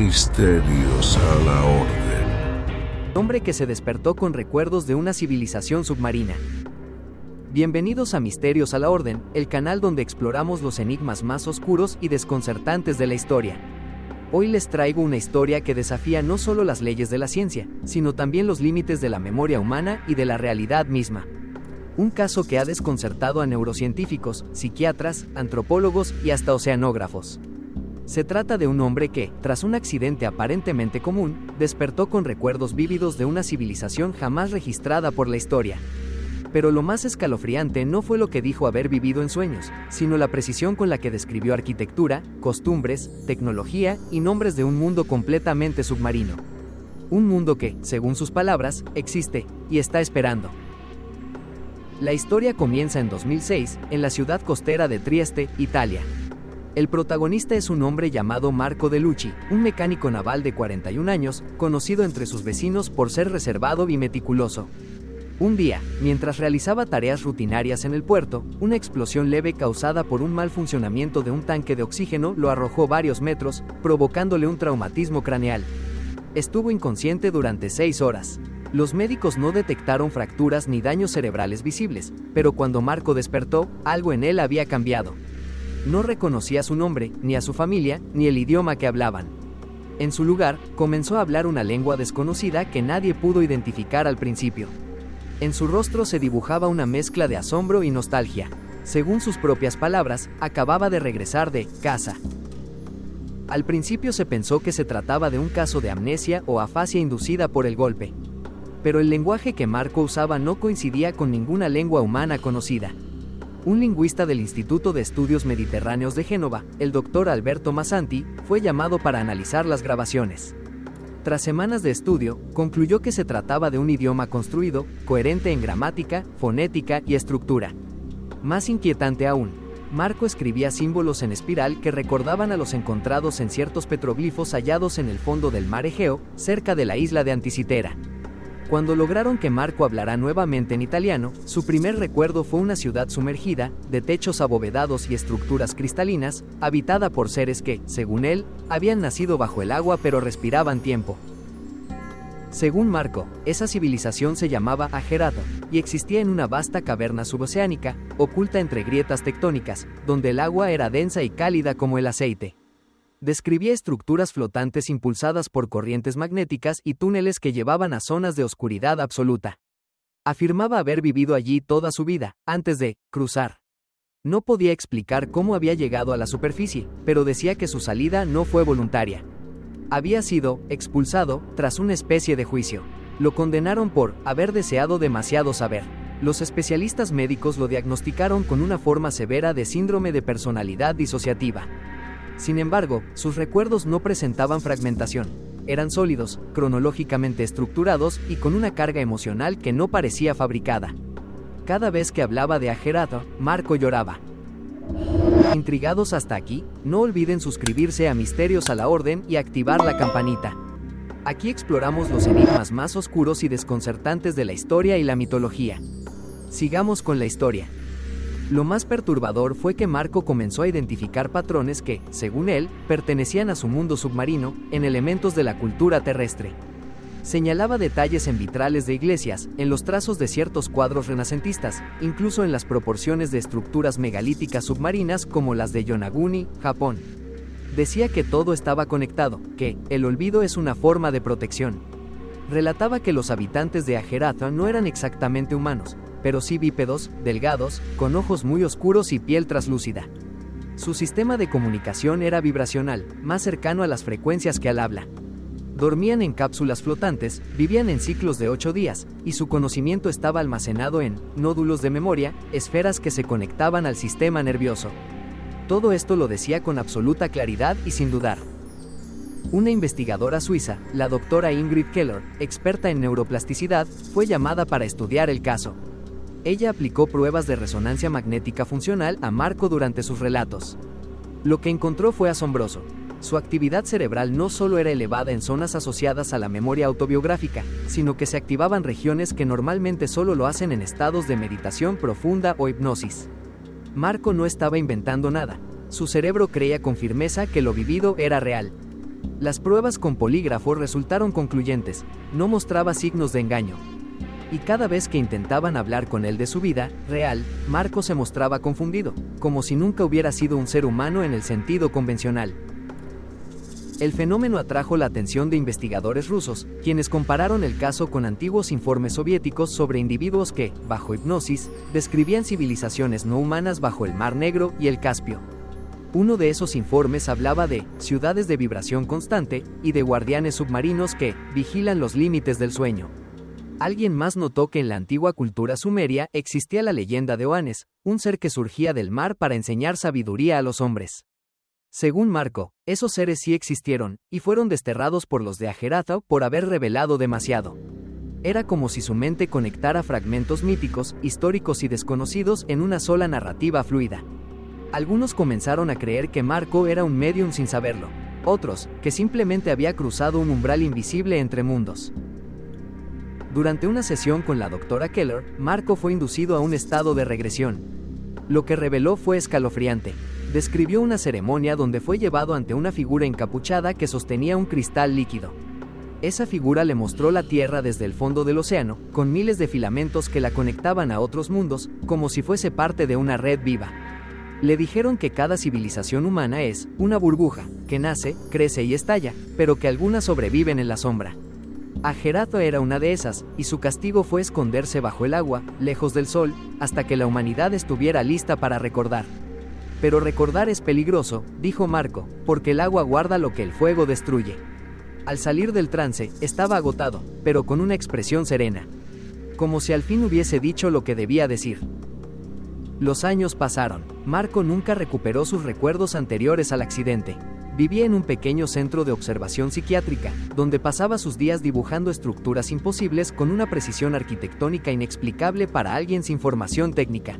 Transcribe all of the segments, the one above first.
Misterios a la Orden. Hombre que se despertó con recuerdos de una civilización submarina. Bienvenidos a Misterios a la Orden, el canal donde exploramos los enigmas más oscuros y desconcertantes de la historia. Hoy les traigo una historia que desafía no solo las leyes de la ciencia, sino también los límites de la memoria humana y de la realidad misma. Un caso que ha desconcertado a neurocientíficos, psiquiatras, antropólogos y hasta oceanógrafos. Se trata de un hombre que, tras un accidente aparentemente común, despertó con recuerdos vívidos de una civilización jamás registrada por la historia. Pero lo más escalofriante no fue lo que dijo haber vivido en sueños, sino la precisión con la que describió arquitectura, costumbres, tecnología y nombres de un mundo completamente submarino. Un mundo que, según sus palabras, existe y está esperando. La historia comienza en 2006, en la ciudad costera de Trieste, Italia. El protagonista es un hombre llamado Marco De Lucci, un mecánico naval de 41 años, conocido entre sus vecinos por ser reservado y meticuloso. Un día, mientras realizaba tareas rutinarias en el puerto, una explosión leve causada por un mal funcionamiento de un tanque de oxígeno lo arrojó varios metros, provocándole un traumatismo craneal. Estuvo inconsciente durante 6 horas. Los médicos no detectaron fracturas ni daños cerebrales visibles, pero cuando Marco despertó, algo en él había cambiado. No reconocía su nombre, ni a su familia, ni el idioma que hablaban. En su lugar, comenzó a hablar una lengua desconocida que nadie pudo identificar al principio. En su rostro se dibujaba una mezcla de asombro y nostalgia. Según sus propias palabras, acababa de regresar de casa. Al principio se pensó que se trataba de un caso de amnesia o afasia inducida por el golpe. Pero el lenguaje que Marco usaba no coincidía con ninguna lengua humana conocida. Un lingüista del Instituto de Estudios Mediterráneos de Génova, el doctor Alberto Massanti, fue llamado para analizar las grabaciones. Tras semanas de estudio, concluyó que se trataba de un idioma construido, coherente en gramática, fonética y estructura. Más inquietante aún, Marco escribía símbolos en espiral que recordaban a los encontrados en ciertos petroglifos hallados en el fondo del mar Egeo, cerca de la isla de Anticitera. Cuando lograron que Marco hablara nuevamente en italiano, su primer recuerdo fue una ciudad sumergida, de techos abovedados y estructuras cristalinas, habitada por seres que, según él, habían nacido bajo el agua pero respiraban tiempo. Según Marco, esa civilización se llamaba Agerato, y existía en una vasta caverna suboceánica, oculta entre grietas tectónicas, donde el agua era densa y cálida como el aceite. Describía estructuras flotantes impulsadas por corrientes magnéticas y túneles que llevaban a zonas de oscuridad absoluta. Afirmaba haber vivido allí toda su vida, antes de cruzar. No podía explicar cómo había llegado a la superficie, pero decía que su salida no fue voluntaria. Había sido expulsado tras una especie de juicio. Lo condenaron por haber deseado demasiado saber. Los especialistas médicos lo diagnosticaron con una forma severa de síndrome de personalidad disociativa. Sin embargo, sus recuerdos no presentaban fragmentación. Eran sólidos, cronológicamente estructurados y con una carga emocional que no parecía fabricada. Cada vez que hablaba de Agerato, Marco lloraba. ¿Intrigados hasta aquí? No olviden suscribirse a Misterios a la Orden y activar la campanita. Aquí exploramos los enigmas más oscuros y desconcertantes de la historia y la mitología. Sigamos con la historia. Lo más perturbador fue que Marco comenzó a identificar patrones que, según él, pertenecían a su mundo submarino, en elementos de la cultura terrestre. Señalaba detalles en vitrales de iglesias, en los trazos de ciertos cuadros renacentistas, incluso en las proporciones de estructuras megalíticas submarinas como las de Yonaguni, Japón. Decía que todo estaba conectado, que el olvido es una forma de protección. Relataba que los habitantes de Agerato no eran exactamente humanos, pero sí bípedos, delgados, con ojos muy oscuros y piel traslúcida. Su sistema de comunicación era vibracional, más cercano a las frecuencias que al habla. Dormían en cápsulas flotantes, vivían en ciclos de 8 días, y su conocimiento estaba almacenado en nódulos de memoria, esferas que se conectaban al sistema nervioso. Todo esto lo decía con absoluta claridad y sin dudar. Una investigadora suiza, la doctora Ingrid Keller, experta en neuroplasticidad, fue llamada para estudiar el caso. Ella aplicó pruebas de resonancia magnética funcional a Marco durante sus relatos. Lo que encontró fue asombroso. Su actividad cerebral no solo era elevada en zonas asociadas a la memoria autobiográfica, sino que se activaban regiones que normalmente solo lo hacen en estados de meditación profunda o hipnosis. Marco no estaba inventando nada. Su cerebro creía con firmeza que lo vivido era real. Las pruebas con polígrafo resultaron concluyentes, no mostraba signos de engaño. Y cada vez que intentaban hablar con él de su vida real, Marco se mostraba confundido, como si nunca hubiera sido un ser humano en el sentido convencional. El fenómeno atrajo la atención de investigadores rusos, quienes compararon el caso con antiguos informes soviéticos sobre individuos que, bajo hipnosis, describían civilizaciones no humanas bajo el Mar Negro y el Caspio. Uno de esos informes hablaba de ciudades de vibración constante y de guardianes submarinos que vigilan los límites del sueño. Alguien más notó que en la antigua cultura sumeria existía la leyenda de Oannes, un ser que surgía del mar para enseñar sabiduría a los hombres. Según Marco, esos seres sí existieron, y fueron desterrados por los de Ajeratho por haber revelado demasiado. Era como si su mente conectara fragmentos míticos, históricos y desconocidos en una sola narrativa fluida. Algunos comenzaron a creer que Marco era un medium sin saberlo, otros, que simplemente había cruzado un umbral invisible entre mundos. Durante una sesión con la doctora Keller, Marco fue inducido a un estado de regresión. Lo que reveló fue escalofriante. Describió una ceremonia donde fue llevado ante una figura encapuchada que sostenía un cristal líquido. Esa figura le mostró la Tierra desde el fondo del océano, con miles de filamentos que la conectaban a otros mundos, como si fuese parte de una red viva. Le dijeron que cada civilización humana es una burbuja, que nace, crece y estalla, pero que algunas sobreviven en la sombra. Ajeratho era una de esas, y su castigo fue esconderse bajo el agua, lejos del sol, hasta que la humanidad estuviera lista para recordar. Pero recordar es peligroso, dijo Marco, porque el agua guarda lo que el fuego destruye. Al salir del trance, estaba agotado, pero con una expresión serena. Como si al fin hubiese dicho lo que debía decir. Los años pasaron. Marco nunca recuperó sus recuerdos anteriores al accidente. Vivía en un pequeño centro de observación psiquiátrica, donde pasaba sus días dibujando estructuras imposibles con una precisión arquitectónica inexplicable para alguien sin formación técnica.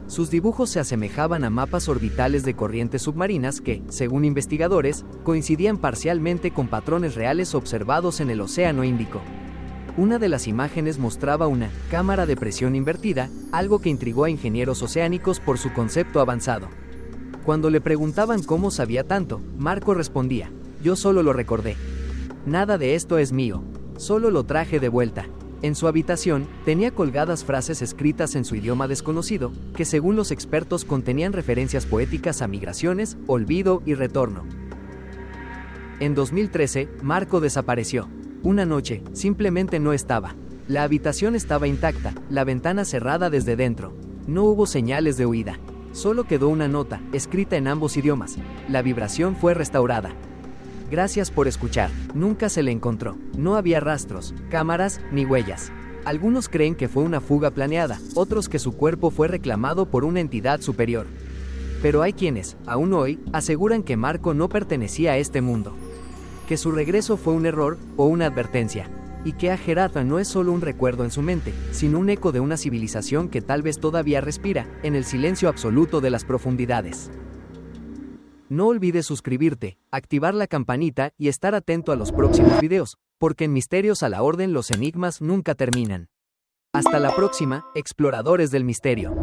Sus dibujos se asemejaban a mapas orbitales de corrientes submarinas que, según investigadores, coincidían parcialmente con patrones reales observados en el Océano Índico. Una de las imágenes mostraba una cámara de presión invertida, algo que intrigó a ingenieros oceánicos por su concepto avanzado. Cuando le preguntaban cómo sabía tanto, Marco respondía: yo solo lo recordé. Nada de esto es mío, solo lo traje de vuelta. En su habitación, tenía colgadas frases escritas en su idioma desconocido, que según los expertos contenían referencias poéticas a migraciones, olvido y retorno. En 2013, Marco desapareció. Una noche, simplemente no estaba. La habitación estaba intacta, la ventana cerrada desde dentro. No hubo señales de huida. Solo quedó una nota, escrita en ambos idiomas. La vibración fue restaurada. Gracias por escuchar. Nunca se le encontró. No había rastros, cámaras, ni huellas. Algunos creen que fue una fuga planeada, otros que su cuerpo fue reclamado por una entidad superior. Pero hay quienes, aún hoy, aseguran que Marco no pertenecía a este mundo. Que su regreso fue un error o una advertencia. Y que Ajeratho no es solo un recuerdo en su mente, sino un eco de una civilización que tal vez todavía respira, en el silencio absoluto de las profundidades. No olvides suscribirte, activar la campanita y estar atento a los próximos videos, porque en Misterios a la Orden los enigmas nunca terminan. Hasta la próxima, exploradores del misterio.